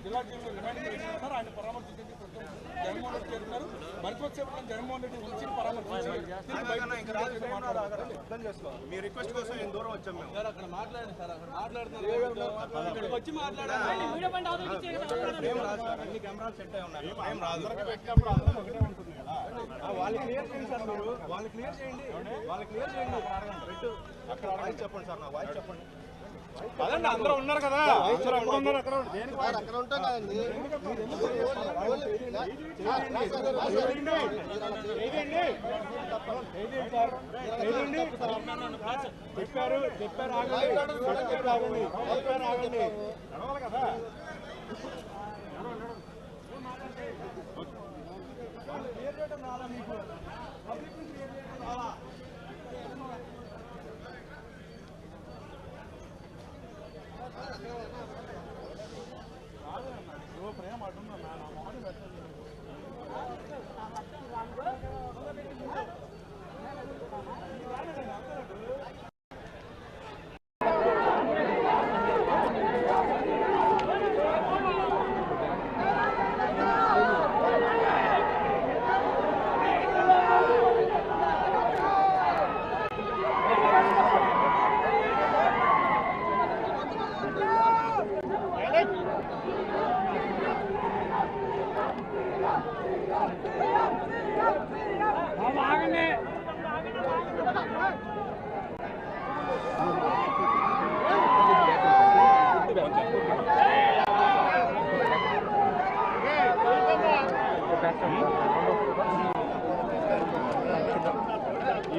జిల్లా జైల్లో రిమాండ్ చేస్తున్నారు. ఆయన పరామర్శించి జగన్మోహన్ రెడ్డి చేస్తున్నారు. మరికొద్దిసేపు జగన్మోహన్ రెడ్డి ఉంచి పరామర్శించారు. అర్థం చేసుకోవాలి. మీ రిక్వెస్ట్ కోసం నేను దూరం వచ్చాం. మేము సార్ అక్కడ మాట్లాడండి సార్, అక్కడ మాట్లాడుతున్నారు, ఇక్కడికి వచ్చి మాట్లాడాలి. అన్ని కెమెరాలు సెట్ అయి ఉన్నాయి. ఏం రాదు. పెట్టినప్పుడు అందరం ఒకటే ఉంటుంది కదా. వాళ్ళు క్లియర్ చేయండి సార్. మీరు వాళ్ళు క్లియర్ చేయండి. వాళ్ళు క్లియర్ చేయండి. అక్కడ వాయిస్ చెప్పండి సార్. నా వాయిస్ చెప్పండి. అదండి అందరూ ఉన్నారు కదా. అక్కడ ఉన్నారు. అక్కడ ఉంటాం కదండి. చెప్పారు ఆగండి నడవాలి కదా. ప్రేమ అడ్డున్నా నా మొహం పెట్టండి.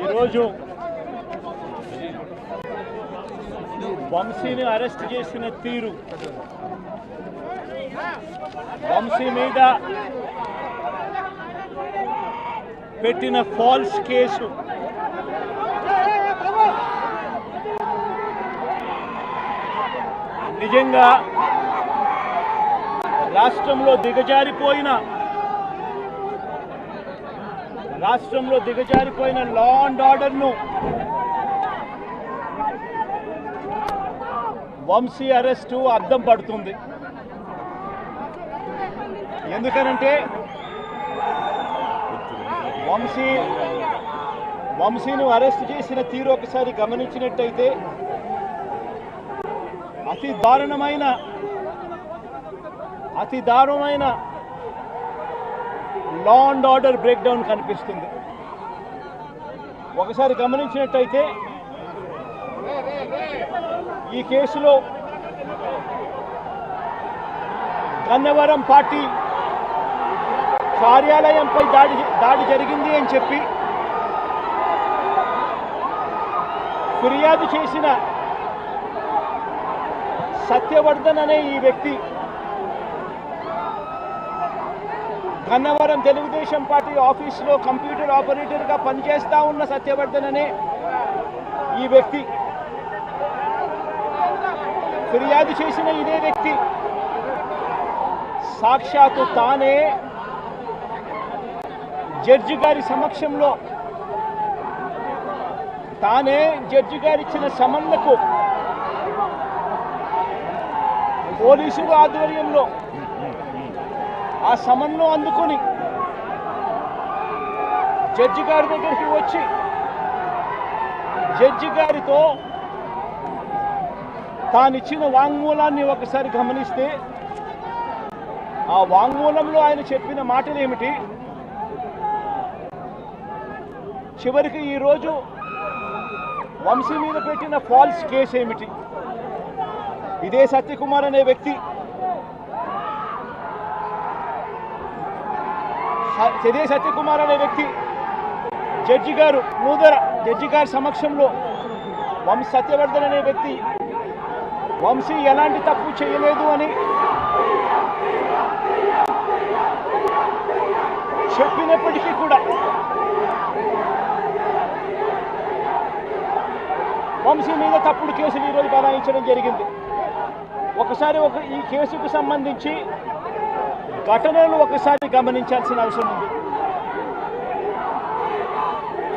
ఈరోజు వంశీని అరెస్ట్ చేసిన తీరు, వంశీ మీద పెట్టిన ఫాల్స్ కేసు నిజంగా రాష్ట్రంలో దిగజారిపోయిన లా అండ్ ఆర్డర్ను వంశీ అరెస్టు అద్దం పడుతుంది. ఎందుకనంటే వంశీని అరెస్ట్ చేసిన తీరు ఒకసారి గమనించినట్టయితే అతి దారుణమైన law and order break down కనిపిస్తుంది. ఒకసారి గమనించినట్టయితే ఈ కేసులో గన్నవరం పార్టీ కార్యాలయంపై దాడి జరిగింది అని చెప్పి ఫిర్యాదు చేసిన సత్యవర్ధన్ అనే ఈ వ్యక్తి, గన్నవరం తెలుగుదేశం పార్టీ ఆఫీసులో కంప్యూటర్ ఆపరేటర్గా పనిచేస్తూ ఉన్న సత్యవర్ధన్ అనే ఈ వ్యక్తి, ఫిర్యాదు చేసిన ఇదే వ్యక్తి సాక్షాత్తు తానే జడ్జి గారి సమక్షంలో జడ్జి గారు ఇచ్చిన సమన్లకు పోలీసుల ఆధ్వర్యంలో ఆ సమన్ను అందుకొని జడ్జి గారి దగ్గరికి వచ్చి జడ్జి గారితో తానిచ్చిన వాంగ్మూలాన్ని ఒకసారి గమనిస్తే ఆ వాంగ్మూలంలో ఆయన చెప్పిన మాటలు ఏమిటి, చివరికి ఈరోజు వంశీ మీద పెట్టిన ఫాల్స్ కేసు ఏమిటి, ఇదే సత్యకుమార్ అనే వ్యక్తి జడ్జి గారు జడ్జి గారి సమక్షంలో సత్యవర్ధన్ అనే వ్యక్తి వంశీ ఎలాంటి తప్పు చేయలేదు అని చెప్పినప్పటికీ కూడా వంశీ మీద తప్పుడు కేసులు ఈరోజు బనాయించడం జరిగింది. ఒకసారి ఈ కేసుకు సంబంధించి ఘటనలు ఒకసారి గమనించాల్సిన అవసరం ఉంది.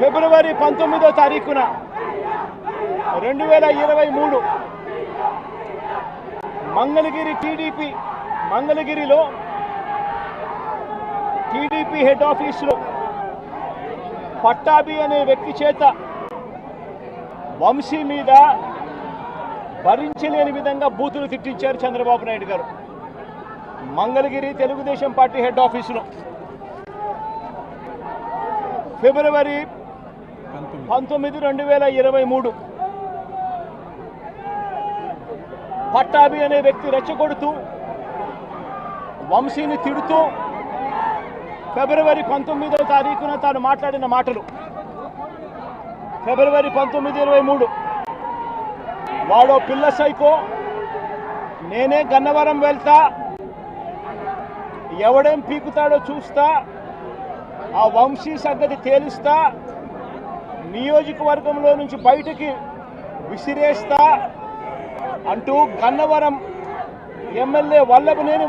ఫిబ్రవరి 19వ తారీఖున 2023 మంగళగిరి టీడీపీ మంగళగిరిలో టీడీపీ హెడ్ ఆఫీసులో పట్టాభి అనే వ్యక్తి చేత వంశీ మీద భరించలేని విధంగా బూతులు తిట్టించారు చంద్రబాబు నాయుడు గారు మంగళగిరి తెలుగుదేశం పార్టీ హెడ్ ఆఫీసులో ఫిబ్రవరి 19, 2023 పట్టాభి అనే వ్యక్తి రెచ్చగొడుతూ వంశీని తిడుతూ ఫిబ్రవరి 19వ తారీఖున తాను మాట్లాడిన మాటలు ఫిబ్రవరి 19, 23 వాడో పిల్ల సైకో నేనే గన్నవరం వెళ్తా ఎవడేం పీకుతాడో చూస్తా ఆ వంశీ సంగతి తేలుస్తా నియోజకవర్గంలో నుంచి బయటికి విసిరేస్తా అంటూ గన్నవరం ఎమ్మెల్యే వల్లభనేని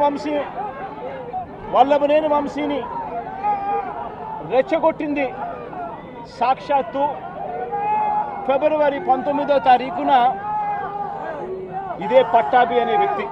వంశీని రెచ్చగొట్టింది సాక్షాత్తు ఫిబ్రవరి 19వ తారీఖున ఇదే పట్టాభి అనే వ్యక్తి